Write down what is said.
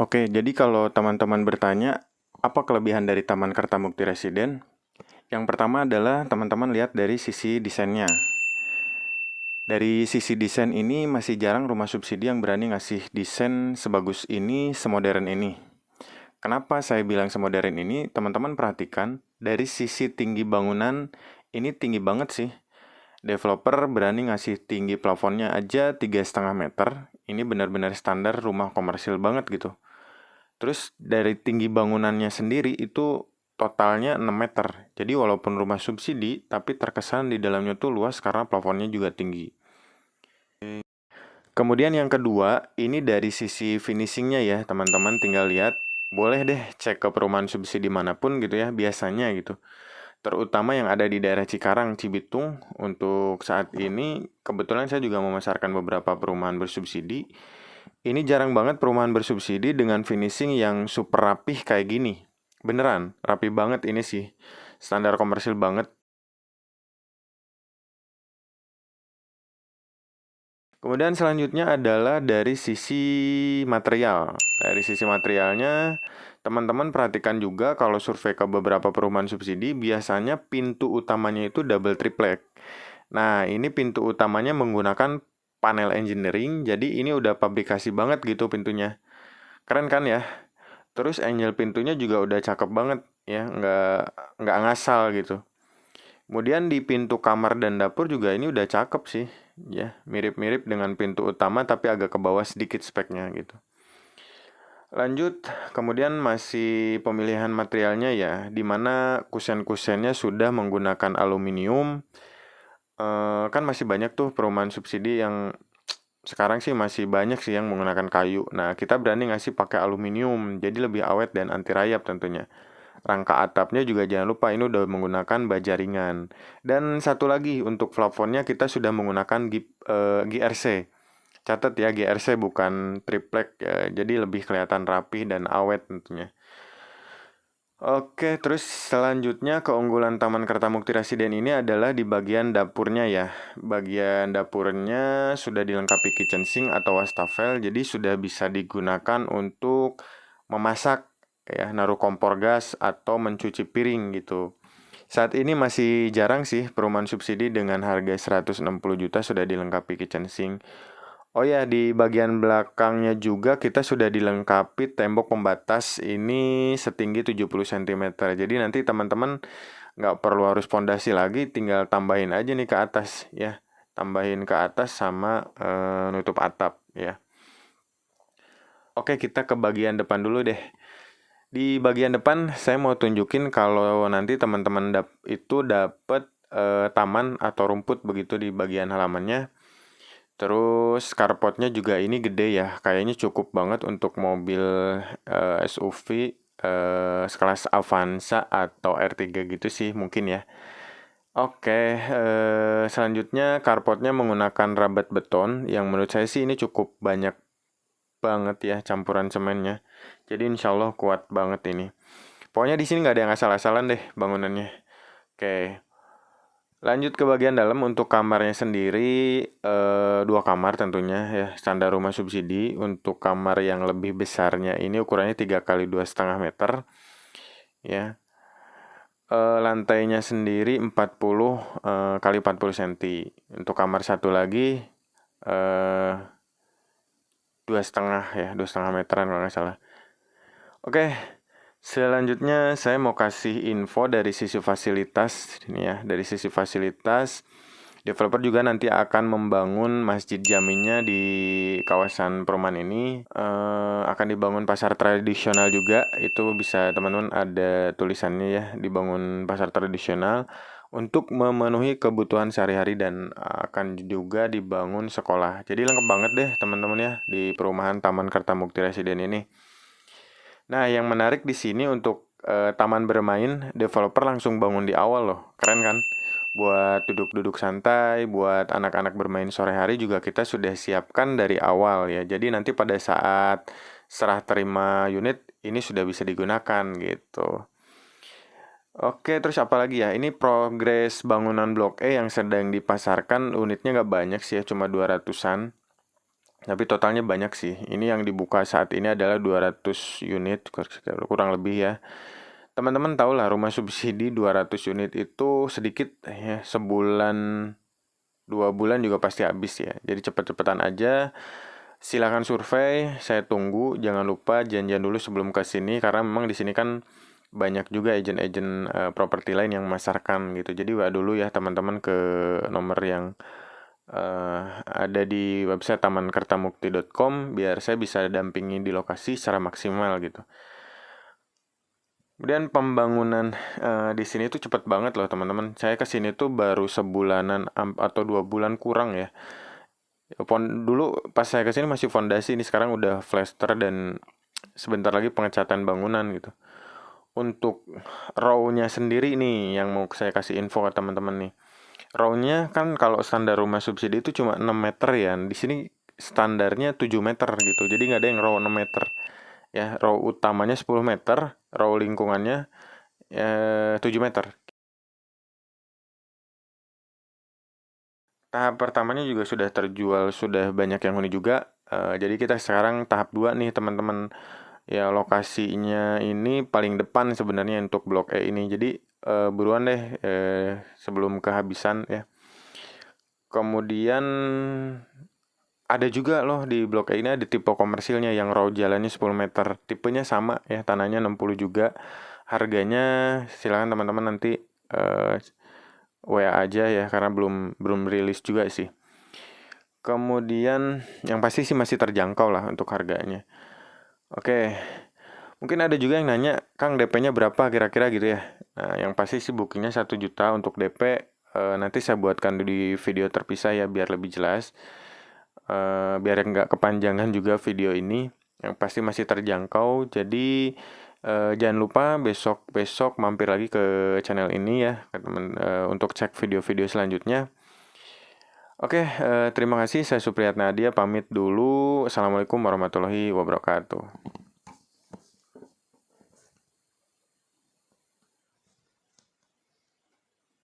Oke, jadi kalau teman-teman bertanya, apa kelebihan dari Taman Kertamukti Residen? Yang pertama adalah teman-teman lihat dari sisi desainnya. Dari sisi desain ini masih jarang rumah subsidi yang berani ngasih desain sebagus ini, semodern ini. Kenapa saya bilang semodern ini? Teman-teman perhatikan, dari sisi tinggi bangunan, ini tinggi banget sih. Developer berani ngasih tinggi plafonnya aja 3,5 meter. Ini benar-benar standar rumah komersil banget gitu. Terus dari tinggi bangunannya sendiri itu totalnya 6 meter. Jadi walaupun rumah subsidi, tapi terkesan di dalamnya tuh luas karena plafonnya juga tinggi. Kemudian yang kedua, ini dari sisi finishingnya ya teman-teman tinggal lihat. Boleh deh cek ke perumahan subsidi manapun gitu ya, biasanya gitu. Terutama yang ada di daerah Cikarang, Cibitung. Untuk saat ini, kebetulan saya juga memasarkan beberapa perumahan bersubsidi. Ini jarang banget perumahan bersubsidi dengan finishing yang super rapih kayak gini. Beneran, rapi banget ini sih. Standar komersil banget. Kemudian selanjutnya adalah dari sisi material. Dari sisi materialnya, teman-teman perhatikan juga kalau survei ke beberapa perumahan subsidi, biasanya pintu utamanya itu double triplek. Nah, ini pintu utamanya menggunakan panel engineering, jadi ini udah pabrikasi banget gitu pintunya. Keren kan ya? Terus angle pintunya juga udah cakep banget ya, nggak ngasal gitu. Kemudian di pintu kamar dan dapur juga ini udah cakep sih, ya mirip-mirip dengan pintu utama tapi agak ke bawah sedikit speknya gitu. Lanjut, kemudian masih pemilihan materialnya ya, di mana kusen-kusennya sudah menggunakan aluminium. Kan masih banyak tuh perumahan subsidi yang sekarang sih masih banyak sih yang menggunakan kayu. Nah, kita berani ngasih pakai aluminium, jadi lebih awet dan anti rayap tentunya. Rangka atapnya juga jangan lupa ini udah menggunakan baja ringan. Dan satu lagi untuk plafonnya kita sudah menggunakan GRC. Catat ya GRC bukan triplek ya, jadi lebih kelihatan rapi dan awet tentunya. Oke, terus selanjutnya keunggulan Taman Kertamukti Residen ini adalah di bagian dapurnya ya. Bagian dapurnya sudah dilengkapi kitchen sink atau wastafel, jadi sudah bisa digunakan untuk memasak ya, naruh kompor gas atau mencuci piring gitu. Saat ini masih jarang sih perumahan subsidi dengan harga 160 juta sudah dilengkapi kitchen sink. Oh ya, di bagian belakangnya juga kita sudah dilengkapi tembok pembatas ini setinggi 70 cm. Jadi nanti teman-teman nggak perlu harus pondasi lagi, tinggal tambahin aja nih ke atas ya. Tambahin ke atas sama nutup atap ya. Oke, kita ke bagian depan dulu deh. Di bagian depan saya mau tunjukin kalau nanti teman-teman itu dapat taman atau rumput begitu di bagian halamannya. Terus carportnya juga ini gede ya, kayaknya cukup banget untuk mobil SUV sekelas Avanza atau R3 gitu sih mungkin ya. Oke, selanjutnya carportnya menggunakan rabat beton yang menurut saya sih ini cukup banyak banget ya campuran semennya. Jadi insya Allah kuat banget ini. Pokoknya di sini nggak ada yang asal-asalan deh bangunannya. Oke. Lanjut ke bagian dalam untuk kamarnya sendiri, dua kamar tentunya ya, standar rumah subsidi. Untuk kamar yang lebih besarnya ini ukurannya 3 kali 2,5 meter ya. Lantainya sendiri 40 kali 40 cm. Untuk kamar satu lagi 2,5 ya, 2,5 meteran kalau nggak salah. Oke, selanjutnya saya mau kasih info dari sisi fasilitas ini ya, dari sisi fasilitas. Developer juga nanti akan membangun masjid jaminya di kawasan perumahan ini. Akan dibangun pasar tradisional juga. Itu bisa teman-teman ada tulisannya ya, dibangun pasar tradisional untuk memenuhi kebutuhan sehari-hari dan akan juga dibangun sekolah. Jadi lengkap banget deh teman-teman ya di perumahan Taman Kertamukti Residen ini. Nah, yang menarik di sini untuk taman bermain, developer langsung bangun di awal loh. Keren kan? Buat duduk-duduk santai, buat anak-anak bermain sore hari juga kita sudah siapkan dari awal ya. Jadi nanti pada saat serah terima unit ini sudah bisa digunakan gitu. Oke, terus apa lagi ya? Ini progres bangunan Blok E yang sedang dipasarkan unitnya nggak banyak sih ya, cuma 200-an. Tapi totalnya banyak sih. Ini yang dibuka saat ini adalah 200 unit kurang lebih ya. Teman-teman tahu lah rumah subsidi 200 unit itu sedikit ya, sebulan 2 bulan juga pasti habis ya. Jadi cepet-cepetan aja. Silakan survei, saya tunggu. Jangan lupa janjian dulu sebelum ke sini karena memang di sini kan banyak juga agen-agen properti lain yang memasarkan gitu. Jadi wa dulu ya teman-teman ke nomor yang ada di website tamankertamukti.com biar saya bisa dampingi di lokasi secara maksimal gitu. Kemudian pembangunan di sini tuh cepet banget loh teman-teman. Saya ke sini tuh baru sebulanan atau 2 bulan kurang ya. Dulu pas saya ke sini masih fondasi, ini sekarang udah plaster dan sebentar lagi pengecatan bangunan gitu. Untuk row-nya sendiri nih yang mau saya kasih info ke teman-teman nih. Row-nya kan kalau standar rumah subsidi itu cuma 6 meter ya. Di sini standarnya 7 meter gitu. Jadi nggak ada yang row 6 meter. Ya, row utamanya 10 meter, row lingkungannya 7 meter. Tahap pertamanya juga sudah terjual, sudah banyak yang huni juga. Jadi kita sekarang tahap 2 nih teman-teman. Ya lokasinya ini paling depan sebenarnya untuk Blok E ini. Jadi buruan deh sebelum kehabisan ya. Kemudian ada juga loh di Blok E ini ada tipe komersilnya yang row jalannya 10 meter. Tipenya sama ya, tanahnya 60 juga. Harganya silakan teman-teman nanti WA aja ya karena belum rilis juga sih. Kemudian yang pasti sih masih terjangkau lah untuk harganya. Oke. Mungkin ada juga yang nanya, Kang DP-nya berapa kira-kira gitu ya. Nah, yang pasti sih bookingnya 1 juta untuk DP. Nanti saya buatkan di video terpisah ya biar lebih jelas. Biar nggak kepanjangan juga video ini. Yang pasti masih terjangkau. Jadi jangan lupa besok mampir lagi ke channel ini ya teman untuk cek video-video selanjutnya. Oke, terima kasih. Saya Supriyatna Nadia pamit dulu. Assalamualaikum warahmatullahi wabarakatuh.